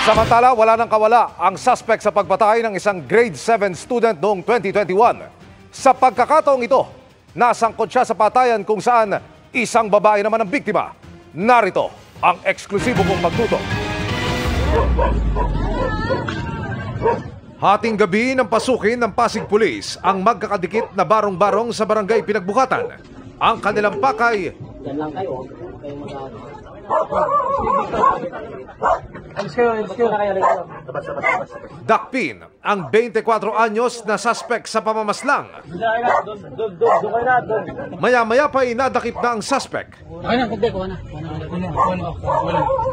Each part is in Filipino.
Samantala, wala nang kawala ang suspect sa pagpatay ng isang grade 7 student noong 2021. Sa pagkakataong ito, nasangkot siya sa patayan kung saan isang babae naman ang biktima. Narito ang eksklusibo kong pagtutok. Hating gabi ng pasukin ng Pasig Police ang magkakadikit na barong-barong sa barangay Pinagbukatan. Ang kanilang pakay, Yan lang kayo. dakpin ang 24 anyos na suspect sa pamamaslang. Maya-maya pa inadakip na ang suspect.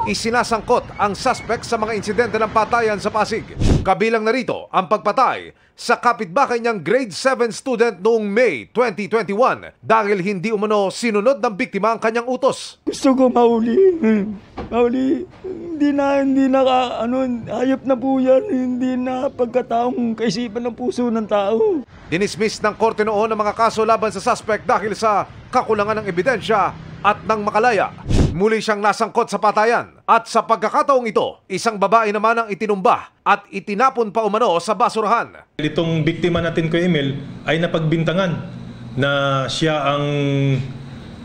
Isinasangkot ang suspect sa mga insidente ng patayan sa Pasig. Kabilang narito ang pagpatay sa kapitbahay niyang grade 7 student noong May 2021 dahil hindi umano sinunod ng biktima ang kanyang utos. Gusto ko mahuli. Mahuli. Hindi na hayop na po yan. Hindi na pagkataong kaisipan ng puso ng tao. Dinismiss ng korte noon ang mga kaso laban sa suspect dahil sa kakulangan ng ebidensya at nang makalaya. Muli siyang nasangkot sa patayan at sa pagkakataong ito, isang babae naman ang itinumba at itinapon pa umano sa basurahan. Itong biktima natin, Kuya Emil, ay napagbintangan na siya ang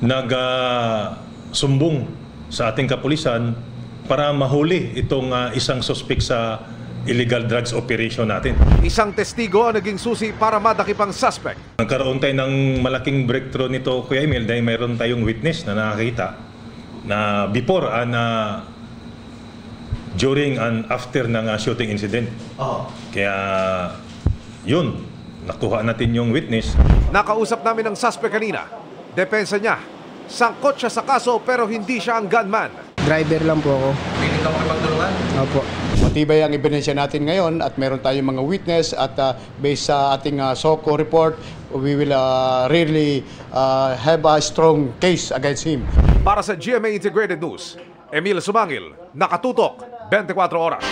nagsumbong sa ating kapulisan para mahuli itong isang suspect sa illegal drugs operation natin. Isang testigo ang naging susi para madakip ang suspect. Nagkaroon tayo ng malaking breakthrough nito, Kuya Emil, dahil mayroon tayong witness na nakakita na before and during and after ng shooting incident. Kaya yun, nakuha natin yung witness. Nakausap namin ang suspect kanina. Depensa niya, sangkot siya sa kaso pero hindi siya ang gunman. Driver lang po ako. Piling ka makipagtulungan? Opo. Matibay ang ebidensya natin ngayon at meron tayong mga witness at based sa ating SOCO report, we will really have a strong case against him. Para sa GMA Integrated News, Emil Sumangil, Nakatutok, 24 Oras.